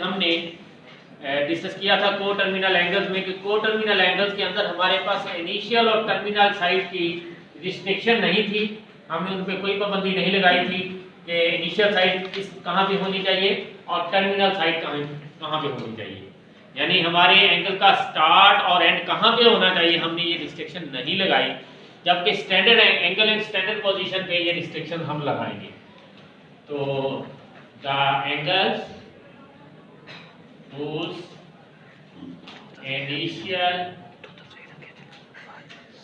हमने डिस्कस किया था को टर्मिनल एंगल्स में कि को टर्मिनल एंगल्स के अंदर हमारे पास इनिशियल और टर्मिनल साइड की रिस्ट्रिक्शन नहीं थी। हमने उन पर कोई पाबंदी नहीं लगाई थी कि इनिशियल साइड कहाँ पे होनी चाहिए और टर्मिनल साइड कहाँ पे होनी चाहिए, यानी हमारे एंगल का स्टार्ट और एंड कहाँ पे होना चाहिए, हमने ये रिस्ट्रिक्शन नहीं लगाई। जबकि standard angle and standard position पे ये रिस्ट्रिक्शन हम लगाएंगे। तो the angles whose initial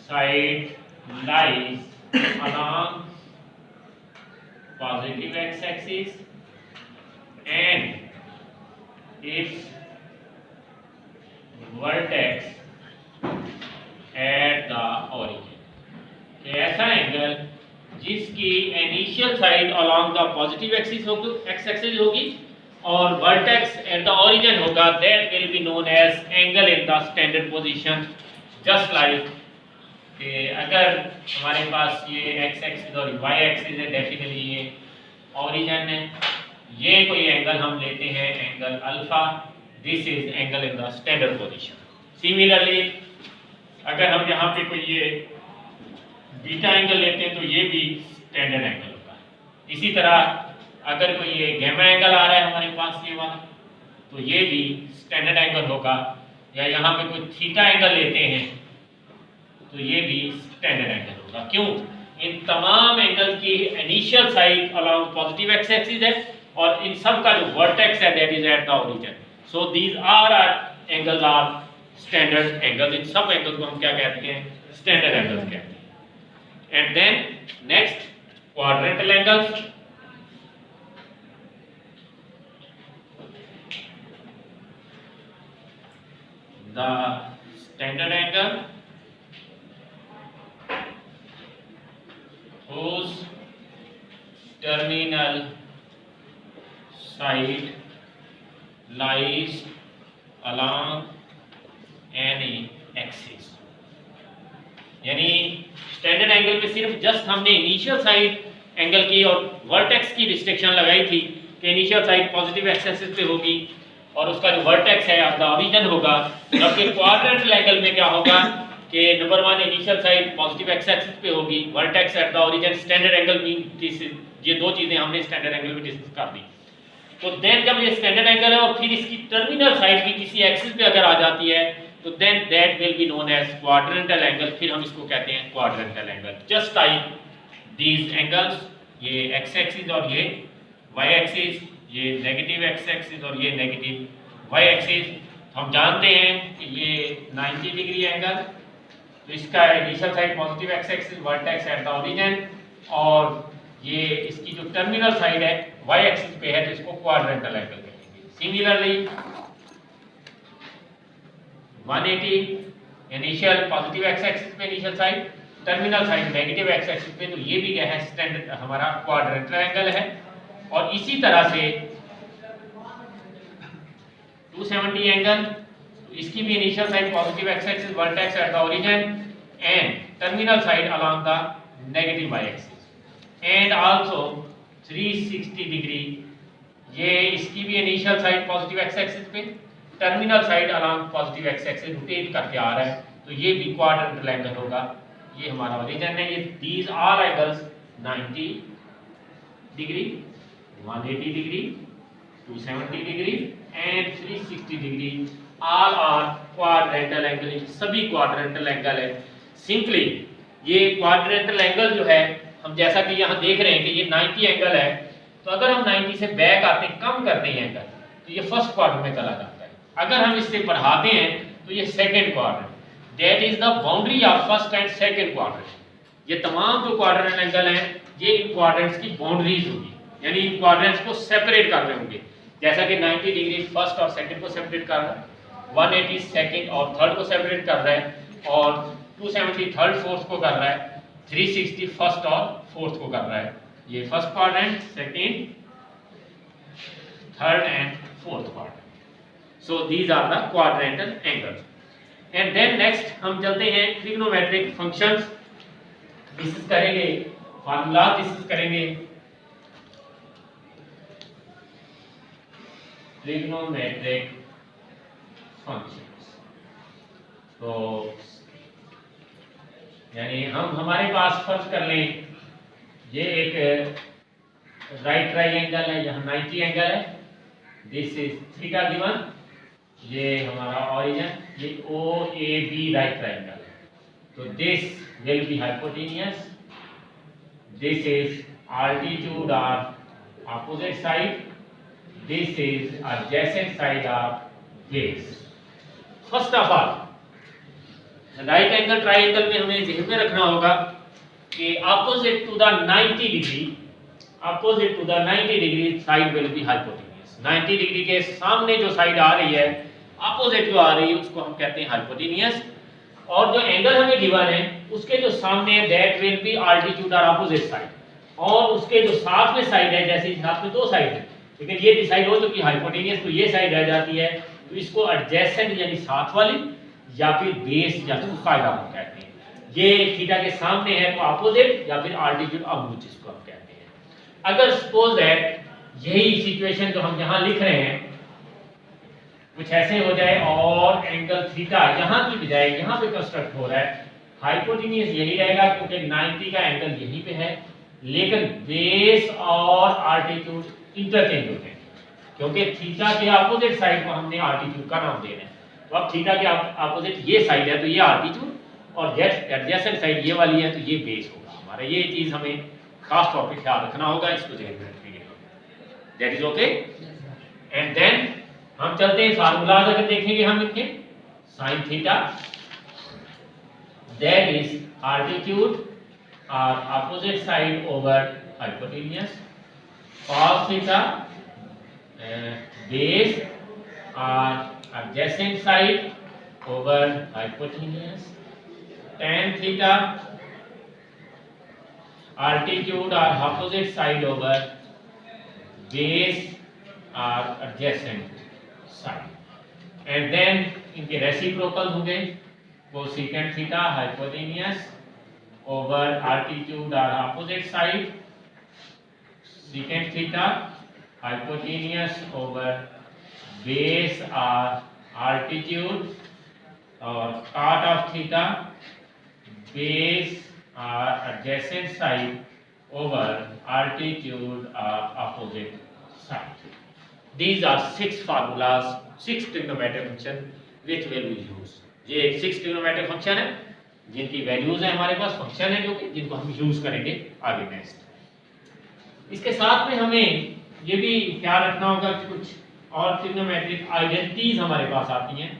side lies along positive x-axis and its vertex at the origin। ऐसा एंगल जिसकी initial side along the positive axis होगी और वर्टेक्स एट द ओरिजिन होगा, that will be known as angle in the standard position. Just like अगर हमारे पास ये x axis और वाई एक्सिस है, डेफिनेटली ये ओरिजिन है, ये कोई एंगल हम लेते हैं angle alpha, this is angle in the standard position. Similarly अगर हम यहाँ पे कोई ये बीटा एंगल लेते हैं तो ये भी स्टैंडर्ड एंगल होगा। इसी तरह अगर कोई ये गैमा एंगल आ रहा है हमारे पास ये वाला, तो ये भी स्टैंडर्ड एंगल होगा। या यहाँ पे कोई थीटा एंगल लेते हैं तो ये भी स्टैंडर्ड एंगल होगा। क्यों? इन तमाम एंगल की initial side along positive x axis है और इन सब का जो वर्टेक्स है that is at the origin. So these are angles are standard angles. इन सब एंगल्स को हम क्या कहते हैं? स्टैंडर्ड एंगल्स कहते हैं। And then next quadrantal angles. The standard angle whose terminal side lies along any axis। यानी स्टैंडर्ड एंगल में सिर्फ जस्ट हमने इनिशियल साइड एंगल की और वर्टेक्स की रिस्ट्रिक्शन लगाई थी कि initial side positive x axis पे होगी और उसका जो वर्टेक्स है द ओरिजिन होगा। जबकि क्वाड्रेंटल एंगल में क्या होगा कि number one initial side positive x axis पे होगी, vertex at the origin. Standard angle mean ये दो चीजें हमने स्टैंडर्ड एंगल में डिस्कस कर दी। तो देन जब ये स्टैंडर्ड एंगल है और फिर इसकी टर्मिनल साइड भी किसी एक्सिस पे अगर आ जाती है तो then that will be known as quadrantal angle. फिर हम इसको कहते हैं quadrantal angle. Just like these angles, ये एक्स एक्सिस और ये वाई एक्सिस, ये नेगेटिव एक्स एक्सिस और ये नेगेटिव वाई एक्सिस। हम जानते हैं कि ये 90 डिग्री एंगल, तो इसका initial side positive x axis vertex at the origin और ये इसकी जो टर्मिनल साइड है वाई एक्सिस पे है तो इसको क्वाड्रेंटल एंगल कहेंगे। Similarly 180 initial positive x axis पे initial side, terminal side negative x axis पे, तो ये भी क्या है? स्टैंडर्ड हमारा क्वाड्रेंटल एंगल है। और इसी तरह से 270 एंगल, इसकी भी initial side positive x axis vertex at the origin and terminal side along the negative y axis. And also 360 degree, ये इसकी भी initial side positive x axis पे, terminal side along positive x axis rotate करके आ रहा है, तो ये भी क्वाड्रेंटल एंगल होगा। ये हमारा ओरिजिन है। ये these are angles 90 degree, 180 degree, 270 degree and 360 degree, all are quadrantal angle. सभी क्वाड्रेंटल एंगल है। सिंपली ये क्वाड्रेंटल एंगल जो है, हम जैसा कि यहाँ देख रहे हैं कि ये 90 एंगल है, तो अगर हम 90 से बैक आते हैं, कम करते हैं एंगल, तो ये फर्स्ट क्वाड्रेंट में चला जाता है। अगर हम इससे बढ़ाते हैं तो ये second quadrant, that is the boundary of first and second quadrant. ये तमाम जो क्वाड्रेंटल एंगल हैं ये इन क्वाड्रेंट्स की बाउंड्रीज होगी, यानी इन क्वाड्रेंट्स को सेपरेट कर रहे होंगे। जैसा कि 90 डिग्री फर्स्ट और सेकंड को सेपरेट कर रहा है, 180 सेकंड और थर्ड को सेपरेट कर रहा है, और 270 थर्ड फोर्थ को कर रहा है, 360 फर्स्ट और फोर्थ को कर रहा है। ये first quadrant, second, third and fourth quadrant. So these are the quadrantal angles. And then next हम चलते हैं ट्रिग्नोमेट्रिक फंक्शंस डिस्कस करेंगे, फार्मूला डिस्कस करेंगे। Trigonometric functions. तो यानी हमारे पास फर्ज कर लें ये एक राइट ट्राइंगल है, यहाँ 90 एंगल है, दिस इज थीटा गिवन, ये हमारा ऑरिजिन, ये ओ ए बी राइट ट्राइंगल है, तो this will B hypotenuse, this is altitude of opposite side, this is adjacent side of base. First of all, right angle triangle में हमें ध्यान में रखना होगा कि opposite to the 90 degree, opposite to the 90 degree side will be hypotenuse. 90 degree के सामने जो साइड आ रही है, opposite जो आ रही है, उसको हम कहते हैं hypotenuse, और जो एंगल हमें गिवन है उसके जो सामने है that will be altitude or opposite side, और उसके जो साथ में साइड है, जैसे साथ में दो साइड है लेकिन ये डिसाइड हो चुकी हाइपोटेनियस, तो ये साइड रह जाती है, तो इसको एडजेसेंट यानी साथ वाली या फिर बेस या फिर फायदा हम कहते हैं। ये थीटा के सामने है तो अपोजिट या फिर आल्टीट्यूड अबूव जिसको हम कहते हैं। अगर सपोज दैट यही सिचुएशन जो हम यहाँ लिख रहे हैं कुछ ऐसे हो जाए और एंगल थीटा यहाँ की बजाय यहाँ पे कंस्ट्रक्ट हो रहा है, हाइपोटेनियस यही रहेगा क्योंकि 90 का एंगल यहीं पे है, लेकिन बेस और आल्टीट्यूड इंटरचेंज होते हैं क्योंकि थीटा के अपोजिट साइड को हमने आल्टीट्यूड का नाम देना है। तो अब थीटा के अपोजिट ये साइड है तो ये आल्टीट्यूड और एडजेसेंट साइड ये वाली है तो ये बेस होगा हमारा। ये चीज हमें खास तौर पे ख्याल रखना होगा, इसको ध्यान में रखेंगे। That is okay. And then हम चलते हैं फार्मूलाज अगर देखेंगे हम इनके, sine theta that is altitude or opposite side over hypotenuse, cos theta base or adjacent side over hypotenuse, tan theta altitude or opposite side over base or adjacent side, and then इनके reciprocal होंगे, cosecant theta hypotenuse over altitude or opposite side, secant theta hypotenuse over base or altitude, or cot of theta base or adjacent side over altitude or opposite side. These are 6 formulas, 6 trigonometric function which will be used. ये 6 trigonometric function है जिनकी values है हमारे पास, function है जो कि जिनको हम यूज करेंगे आगे नेक्स्ट। इसके साथ में हमें ये भी ख्याल रखना होगा कि कुछ और ट्रिग्नोमेट्रिक आइडेंटिटीज हमारे पास आती हैं।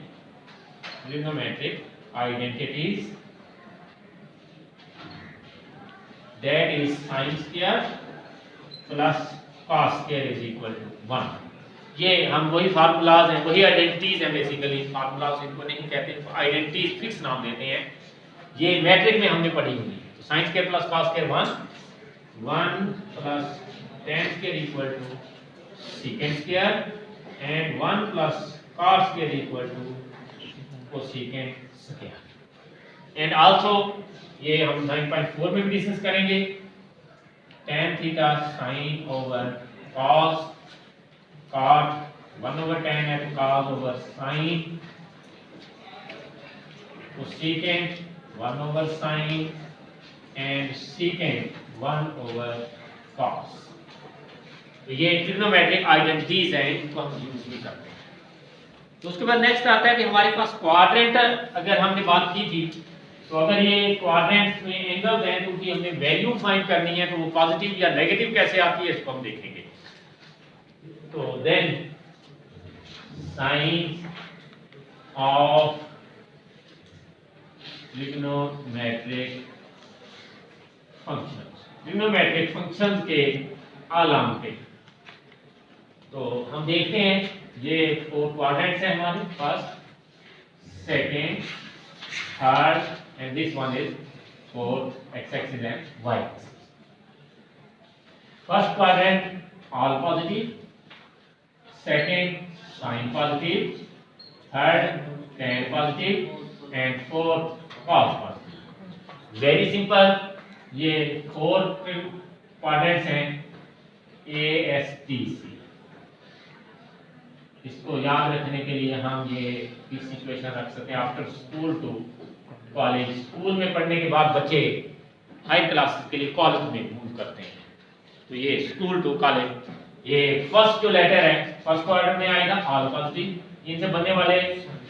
Trigonometric identities that is sine square plus cos square is equal to 1। ये हम वही फार्मूलाज हैं, वही आइडेंटिटीज हैं, बेसिकली फार्मूलाज इनको नहीं कहते, आइडेंटिटीज फिक्स नाम देते हैं। ये मैट्रिक में हमने पढ़ी हुई है। तो sine square plus cos square 1 plus tan square equal to secant square and 1 plus cos square equal to cosecant square. And also ये हम 9.4 में भी डिस्कस करेंगे, tan theta sin over cos cot 1 over tan है तो cos over sin, cosecant 1 over sin and secant 1 over cos। तो ये trigonometric identities हैं, इनको हम यूज भी करते हैं। तो उसके बाद नेक्स्ट आता है कि हमारे पास क्वाड्रेंट अगर हमने बात की थी, तो अगर ये क्वाड्रेंट में एंगल्स हैं तो उनकी हमने वैल्यू फाइंड करनी है, तो वो पॉजिटिव या नेगेटिव कैसे आती है इसको हम देखेंगे। तो then sign of trigonometric functions, trigonometric functions के अलामते। तो हम देखते हैं ये 4 क्वाड्रेंट्स हैं हमारे, first, second, third and this one is fourth, x axis and y axis. First quadrant all positive, second sine positive, third tan positive and fourth cos positive. Very simple, ये 4 क्वाड्रेंट्स हैं ASTC। इसको याद रखने के लिए हम ये इस सिचुएशन रख सकते हैं after school to college. School में पढ़ने के बाद बच्चे हाई क्लासेस के लिए कॉलेज में मूव करते हैं, तो ये स्कूल टू कॉलेज। ये फर्स्ट जो लेटर है फर्स्ट क्वाड्रेंट में आएगा ऑल पॉजिटिव, इनसे बनने वाले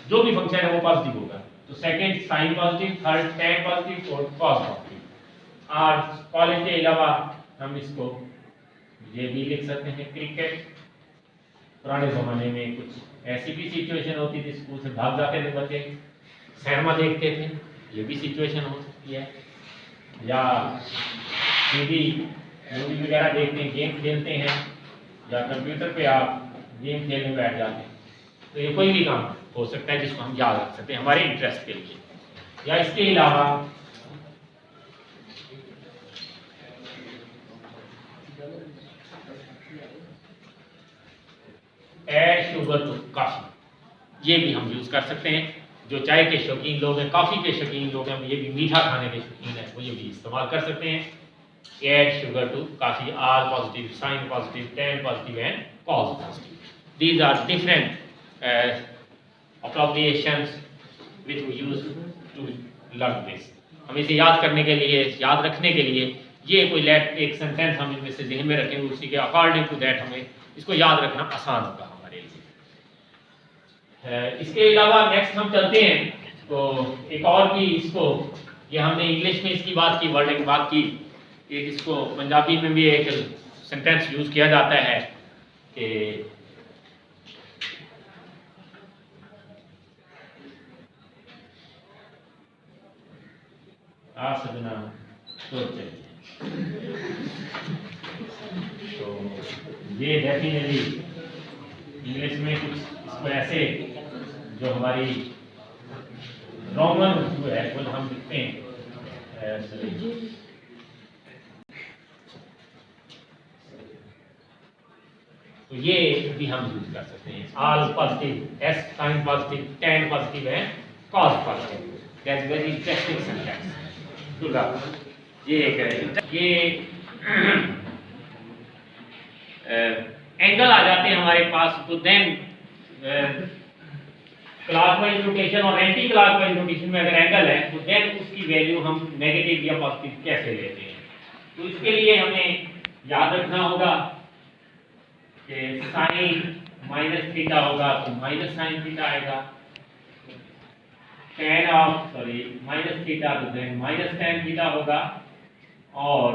जो भी फंक्शन है वो पॉजिटिव होगा। तो second sine positive, third tan positive, fourth cos positive. और कॉलेज के अलावा हम इसको ये भी लिख सकते हैं क्रिकेट। पुराने ज़माने में कुछ ऐसी भी सिचुएशन होती थी, स्कूल से भाग जाते थे बच्चे, सिनेमा देखते थे, ये भी सिचुएशन हो सकती है। या सीधी मूवी वगैरह देखते हैं, गेम खेलते हैं, या कंप्यूटर पे आप गेम खेलने बैठ जाते हैं। तो ये कोई भी काम हो सकता है जिसको हम याद रख सकते हैं हमारे इंटरेस्ट के लिए। या इसके अलावा ऐड शुगर टू कॉफी, ये भी हम यूज कर सकते हैं। जो चाय के शौकीन लोग हैं, कॉफी के शौकीन लोग हैं, ये भी मीठा खाने के शौकीन है, वो ये भी इस्तेमाल कर सकते हैं। Add sugar to coffee, all positive, sine positive, tan positive and cos positive. These are different appropriations which we use to learn this। हम इसे याद करने के लिए, याद रखने के लिए ये कोई एक सेंटेंस हम इनमें से ज़हन में रखेंगे, उसी के अकॉर्डिंग टू दैट हमें इसको याद रखना आसान होगा हमारे लिए। इसके अलावा नेक्स्ट हम चलते हैं, तो एक और भी इसको, ये हमने इंग्लिश में इसकी बात की, वर्ड की बात की, कि इसको पंजाबी में भी एक सेंटेंस यूज किया जाता है कि आ सजना तो चाहिए। तो ये डेफिनेटली इंग्लिश में कुछ इसको ऐसे जो हमारी रोमन जो है वो हम लिखते हैं, तो ये भी हम यूज कर सकते हैं। All positive, S sine positive, tan positive है, cos positive. That's very interesting sentence to learn. ये एंगल आ जाते हैं हमारे पास, तो देन क्लॉकवाइज रोटेशन और एंटी क्लॉकवाइज रोटेशन में अगर एंगल है तो देन उसकी वैल्यू हम नेगेटिव या पॉजिटिव कैसे लेते हैं। तो इसके लिए हमें याद रखना होगा कि साइन माइनस थीटा होगा तो माइनस साइन थीटा आएगा, tan ऑफ माइनस थीटा तो देन माइनस tan थीटा होगा, और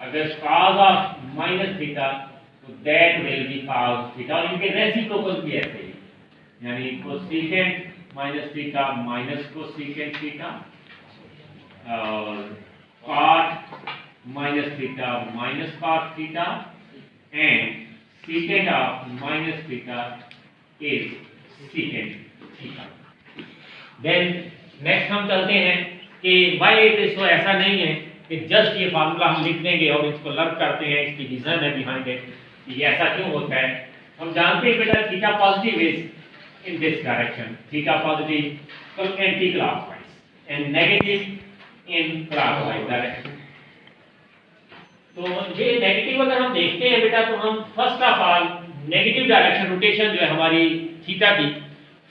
अगर cos ऑफ माइनस थीटा तो that will B cos theta. और इनके रेसिप्रोकल भी ऐसे ही, यानी cosecant minus theta minus cosecant theta, और cot minus theta minus cot theta, and secant of minus theta is secant theta। Then next हम चलते हैं कि y रेशो ऐसा नहीं है कि जस्ट ये फार्मूला हम लिख देंगे और इसको लर्न करते हैं, इसकी रीजन है बिहाइंड इट कि ये ऐसा क्यों होता है। हम जानते हैं बेटा theta positive is in this direction, theta positive anti clockwise and negative in clockwise direction. तो ये नेगेटिव अगर हम देखते हैं बेटा तो हम first of all negative direction rotation जो है हमारी थीटा की,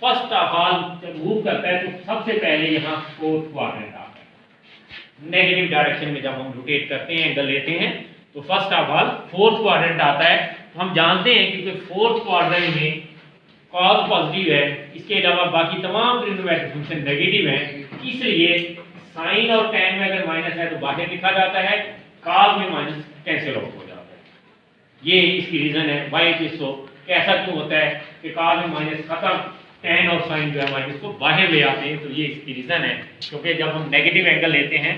फर्स्ट ऑफ ऑल जब मूव करता है तो सबसे पहले यहाँ फोर्थ क्वाड्रेंट आता है। नेगेटिव डायरेक्शन में जब हम रोटेट करते हैं, एंगल लेते हैं, तो first of all fourth quadrant आता है। तो हम जानते हैं क्योंकि फोर्थ क्वाड्रेंट में cos पॉजिटिव है, इसके अलावा बाकी तमाम ट्रिग्नोमेट्रिक फंक्शन नेगेटिव है, इसलिए साइन और tan में अगर माइनस है तो बाहर लिखा जाता है, cos में माइनस कैंसिल आउट हो जाता है। ये इसकी रीजन है why it is so, कैसा क्यों होता है कि cos में माइनस खत्म, tan और sin जो है माइनस को बाहर ले आते हैं। तो ये इसकी रीजन है, क्योंकि जब हम नेगेटिव एंगल लेते हैं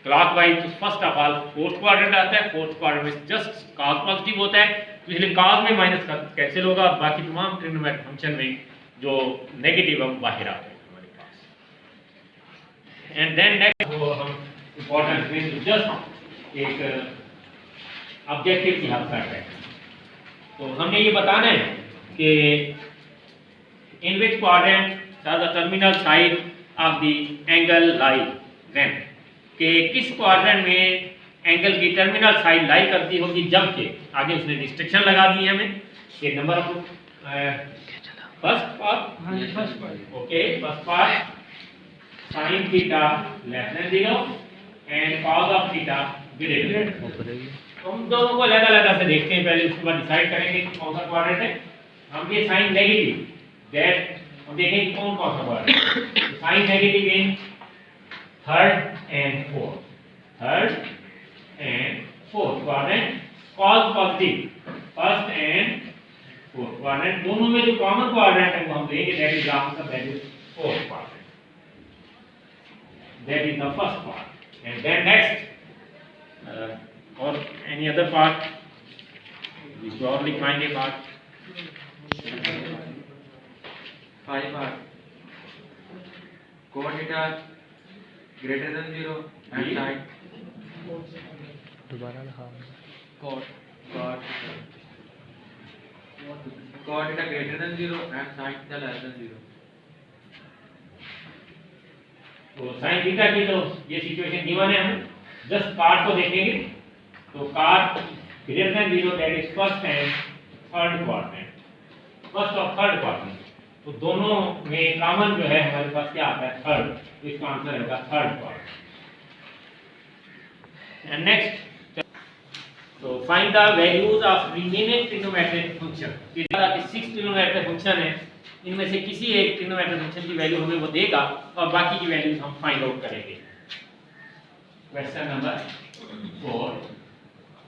क्लॉकवाइज तो first of all fourth quadrant आता है, फोर्थ क्वाड्रेंट में जस्ट cos पॉजिटिव होता है, तो इसलिए cos में माइनस कैंसिल होगा और बाकी तमाम ट्रिग्नोमेट्रिक फंक्शन में जो नेगेटिव हम बाहर आते हैं हमारे पास। एंड देन नेक्स्ट वो हम इंपॉर्टेंट में जस्ट एक ऑब्जेक्टिव की हद तक है। तो हमने ये बताना है कि in which quadrant does the terminal side of the angle lie, then कि किस क्वाड्रेंट में एंगल की टर्मिनल साइड लाई करती होगी, जबकि आगे उसने रिस्ट्रिक्शन लगा दी है हमें कि number of first part, first part. Okay, first part sin theta less than 0 and cos of theta greater. हम दोनों को अलग-अलग से देखते हैं, पहले उसके बाद डिसाइड करेंगे कि कौन सा क्वाड्रेंट है। हम ये साइन नेगेटिव दैट हम देखेंगे कि कौन सा क्वाड्रेंट है। Sine negative in third and fourth, third and fourth quadrant, cos positive first and fourth quadrant, दोनों में जो कॉमन क्वाड्रेंट है वो हम लेंगे, that is answer, that is fourth quadrant, that is the first part. And then next और any other part जिसको और लिखवाएंगे part 5 part cot theta greater than 0 and sin दोबारा लिखा cot theta greater than 0 and sin theta less than 0। तो sin theta की तो ये सिचुएशन गिवन है, हम जस्ट पार्ट को देखेंगे। तो part greater than 0 that is first and third quadrant, first और थर्ड क्वाड्रेंट, तो दोनों में कॉमन जो है हमारे पास क्या आता है, थर्ड, तो इसका आंसर होगा थर्ड क्वाड्रेंट। एंड नेक्स्ट, तो find the values of remaining trigonometric function. ये 6 ट्रिग्नोमेट्रिक फंक्शन है, इनमें से किसी एक ट्रिग्नोमेट्रिक फंक्शन की वैल्यू हमें वो देगा और बाकी की वैल्यूज हम फाइंड आउट करेंगे। Question number 4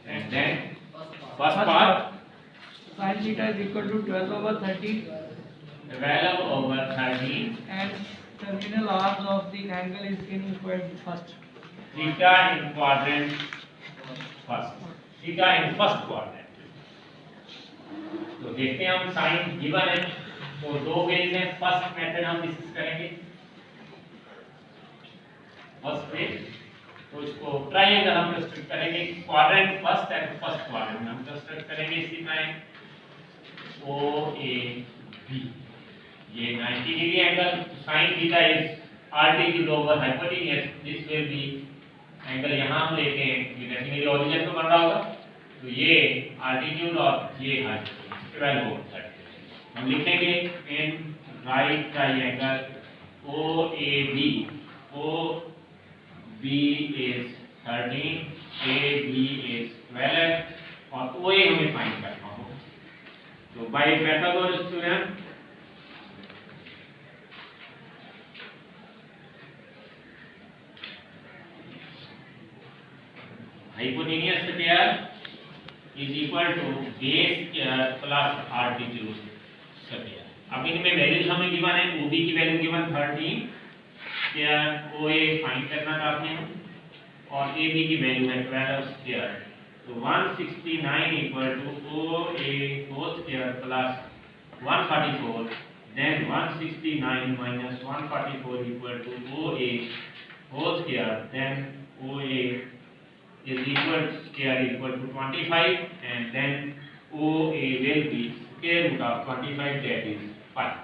and then first part sin theta is equal to 12/13 12/13 and terminal arms of the angle is in first. theta in quadrant first, theta in first quadrant। तो देखते हैं हम sign given है, तो दो veg में first method हम discuss करेंगे। फर्स्ट वेज तो इसको ट्रायंगल हम कंस्ट्रक्ट करेंगे, quadrant first and first quadrant में हम कंस्ट्रक्ट करेंगे इसी ट्रायंगल ओ ए बी। ये 90 degree angle, sin theta is altitude over hypotenuse, this will be angle यहाँ हम लेते हैं, ये डेफिनेटली ओरिजिन पे बन रहा होगा, तो ये altitude और ये हाइट 12 over 30 हम लिखेंगे in right triangle OAB, OB is 13, AB is 12 और OA हमें फाइंड करना होगा। तो by Pythagoras theorem hypotenuse square is equal to base square plus altitude square। अब इनमें वैल्यूज हमें गिवन है, OB की value given 13, square OA find करना चाहते हैं और AB की वैल्यू है 12 स्क्वायर, तो 169 equal to OA whole square plus 144, then 169 minus 144 equal to OA whole square, then OA is equal square equal to 25 and then OA will be square root of 25, that is 5।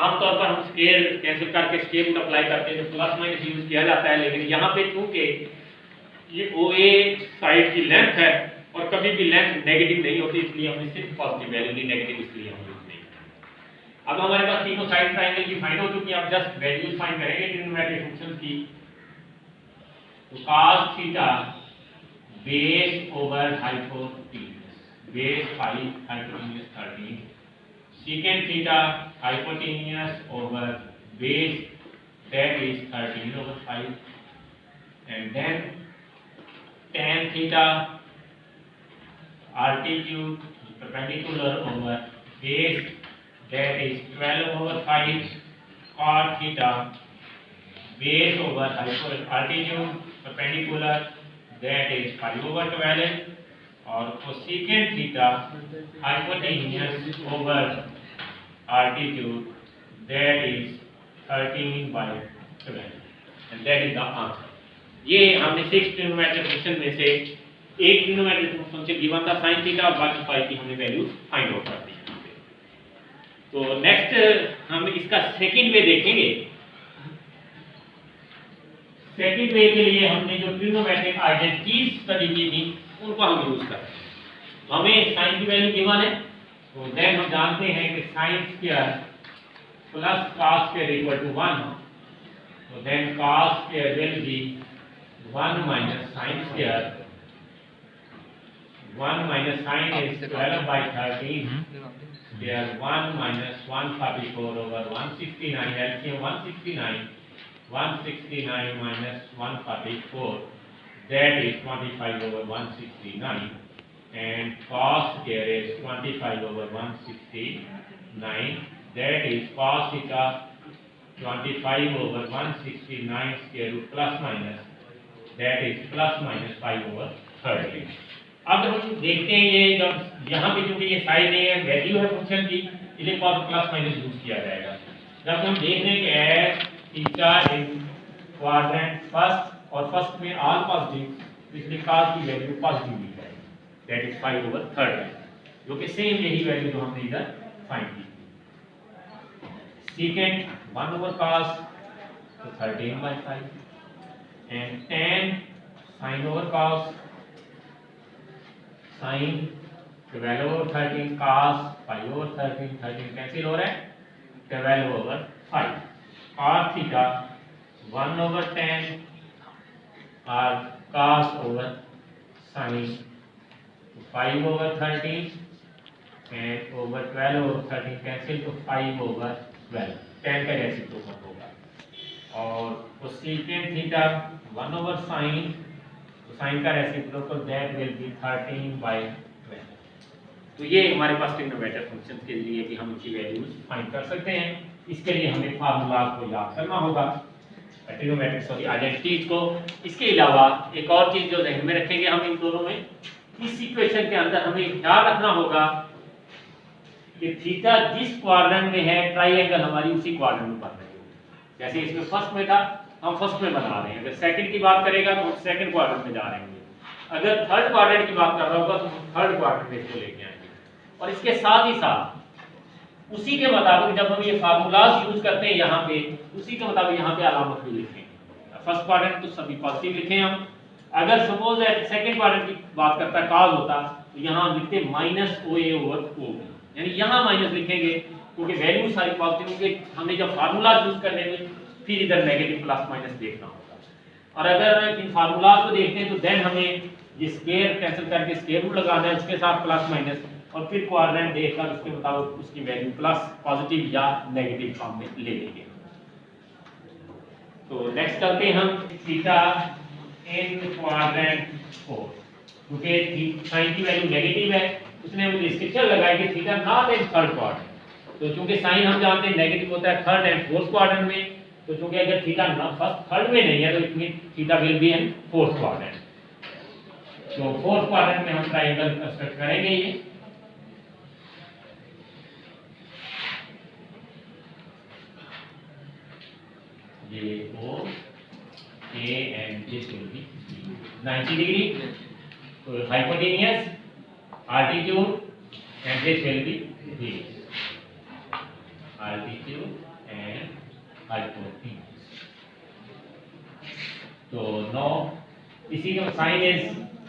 आमतौर पर हम square cancel करके square root apply करते हैं, तो plus minus use किया जाता है, लेकिन यहाँ पे चूंकि ये OA साइड की लेंथ है और कभी भी लेंथ नेगेटिव नहीं होती, इसलिए हमने सिर्फ पॉजिटिव वैल्यू ली, नेगेटिव इसलिए हम यूज नहीं करेंगे। अब हमारे पास तीनों साइड ट्रायंगल की फाइंड हो चुकी है, अब जस्ट वैल्यूज फाइंड करेंगे ट्रिग्नोमेट्रिक फंक्शंस की। तो cos theta base over hypotenuse, base 5 hypotenuse 13, secant theta hypotenuse over base, that is 13 over 5, and then tan theta altitude perpendicular over base, that is 12 over 5, cot theta base over altitude perpendicular, that is 5 over 12, और cosecant theta hypotenuse over altitude, that is 13 by 12, and that is the answer। ये हमने 6 trigonometric function में से एक trigonometric function given था sin theta और बाकी 5 की हमने वैल्यू फाइंड आउट कर दी। तो नेक्स्ट हम इसका सेकंड वे देखेंगे। सेकंड वे के लिए हमने जो ट्रिग्नोमेट्रिक आइडेंटिटीज स्टडी की थी उनको हम यूज करते हैं। तो हमें sin की वैल्यू गिवन है, तो देन हम जानते हैं कि sin square plus cos square equal to 1. So then cos square will be 1 minus sin square. 1 minus sin is 12 by 13. There 1 minus 134 over 169. LCM 169. 169 minus 144. That is 25 over 169. And cos square is 25 over 169. That is cos theta 25 over 169 square root plus minus. That is plus minus 5 over 30. अब हम देखते हैं ये जब यहाँ पे क्योंकि ये साइन है वैल्यू है फंक्शन की इसलिए प्लस माइनस यूज किया जाएगा। जब हम देख रहे हैं कि S theta in quadrant first और फर्स्ट में ऑल पॉजिटिव इसलिए cos की वैल्यू पॉजिटिव ली जाएगी दैट इज 5 over 30 जो कि सेम यही वैल्यू जो हमने इधर फाइंड की। सेकंड 1 over cos तो 13 by 5 and tan sin over cos sin 12 over 13 cos 5 over 13 13 cancel हो रहा है 12 over 5 cos theta 1 over tan और cos over sin 5 over 13 and over 12 over 13 cancel तो 5 over 12 tan का रेसिप्रोकल होगा और कोसेकेंट थीटा 1 over sin तो sin का reciprocal that will B 13 by 12। तो ये हमारे पास ट्रिग्नोमेट्रिक फंक्शन के लिए कि हम इनकी वैल्यूज फाइंड कर सकते हैं। इसके लिए हमें फार्मूला को याद करना होगा ट्रिग्नोमेट्रिक सॉरी आइडेंटिटीज को। इसके अलावा एक और चीज जो ध्यान में रखेंगे हम इन दोनों में इस इक्वेशन के अंदर हमें ख्याल रखना होगा कि थीटा जिस क्वाड्रेंट में है ट्राइएंगल हमारी उसी क्वाड्रेंट में बन रही है। जैसे इसमें फर्स्ट में था हम फर्स्ट में बना रहे हैं, अगर सेकंड की बात करेगा तो हम सेकंड क्वाड्रेंट में जा रहे होंगे, अगर थर्ड क्वाड्रेंट की बात कर रहा होगा तो हम थर्ड क्वाड्रेंट में इसको लेके आएंगे। और इसके साथ ही साथ उसी के मुताबिक जब हम ये फार्मूलाज यूज करते हैं यहाँ पे उसी के मुताबिक यहाँ पे अलामत भी लिखेंगे। फर्स्ट क्वाड्रेंट तो सभी पॉजिटिव लिखे हम, अगर सपोज सेकंड क्वाड्रेंट की बात करता है कॉज होता तो यहाँ हम लिखते माइनस ओ ए ओवर ओ बी, यानी यहाँ माइनस लिखेंगे क्योंकि वैल्यू सारी पॉजिटिव होंगे। हमें जब फार्मूला यूज करने में फिर इधर नेगेटिव प्लस माइनस देखना होगा। और अगर इन फार्मूलाज को देखते हैं तो देन हमें ये स्क्वायर कैंसिल करके स्क्वायर रूट लगाना है उसके साथ प्लस माइनस और फिर क्वाड्रेंट देखकर उसके मुताबिक उसकी वैल्यू प्लस पॉजिटिव या नेगेटिव फॉर्म में ले लेंगे। तो नेक्स्ट चलते हैं हम थीटा इन क्वाड्रेंट 4 क्योंकि साइन की वैल्यू नेगेटिव है उसने हमें रिस्ट्रिक्शन लगाई कि theta not in third quadrant. तो चूंकि साइन हम जानते हैं नेगेटिव होता है थर्ड एंड फोर्थ क्वाड्रेंट में, तो चूंकि अगर थीटा फर्स्ट थर्ड में नहीं है तो it mean theta will be in fourth quadrant. तो फोर्थ क्वाड्रेंट में हम ट्रायंगल कंस्ट्रक्ट करेंगे ये O A and this will be 90 degree, so hypotenuse, altitude and this will be base, altitude and hypotenuse. So now इसी का sign is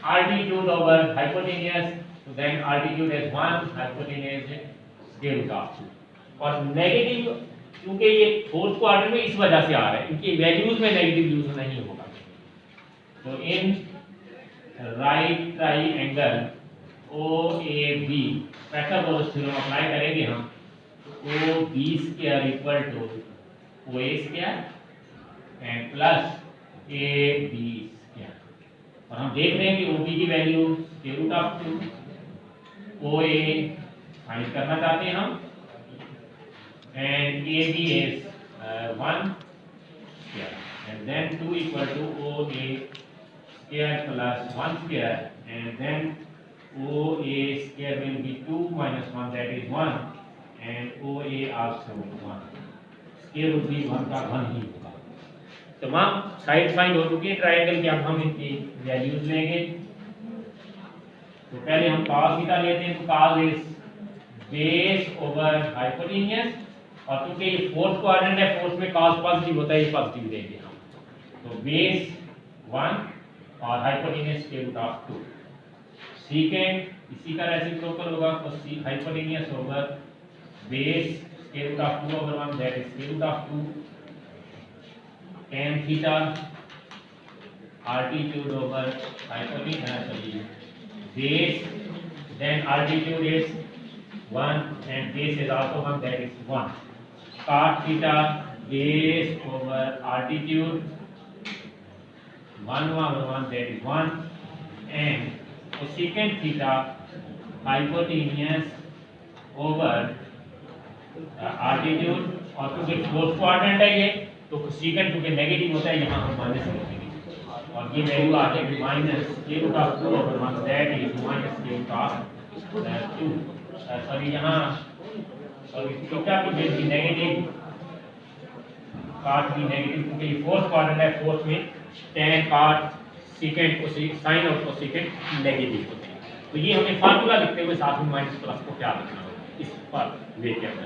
altitude over hypotenuse, so then altitude is 1, hypotenuse is square root of 2 और negative क्योंकि ये fourth quadrant में इस वजह से आ रहा है इनकी वैल्यूज में नेगेटिव यूज नहीं होगा। तो in right triangle OAB Pythagoras theorem apply करेंगे हम OB square equal to OA square and plus AB square और हम देख रहे हैं कि OB की value square root of 2 OA find करना चाहते हैं हम and AB is 1 square and then 2 equal to OA square plus 1 square and then OA square will be 2 minus 1 that is 1 and OA also 1 square root भी 1 का 1 ही होगा। तमाम side find हो चुकी है ट्रायंगल की, अब हम इनकी वैल्यूज लेंगे। तो पहले हम cos थीटा लेते हैं तो cos is base over hypotenuse और क्योंकि ये फोर्थ क्वाड्रेंट है फोर्थ में cos पॉजिटिव होता है ये पॉजिटिव देंगे हम, तो बेस 1 और hypotenuse square root of 2 second इसी का रेसिप्रोकल होगा तो hypotenuse over base square root of 2 over 1, that is square root of 2 tan theta altitude over hypotenuse base, then altitude is 1 and base is also 1, that is 1. Cot theta base over altitude 1 over 1, that is 1, and cosecant theta hypotenuse over altitude, और क्योंकि fourth quadrant है ये तो cosecant क्योंकि negative होता है यहाँ हम माइनस रखेंगे और ये वैल्यू आ जाएगी माइनस के root of 2 over 1, that is minus के रूट ऑफ 2. सॉरी यहाँ सॉरी थीटा की वैल्यू नेगेटिव, कॉट भी नेगेटिव क्योंकि ये फोर्थ क्वाड्रेंट है, फोर्थ में tan कॉट सेकेंड को साइन और कोसेकेंट नेगेटिव होते हैं. तो ये हमें फार्मूला लिखते हुए साथ में माइनस प्लस को क्या लिखना होगा इस पर लेके आना.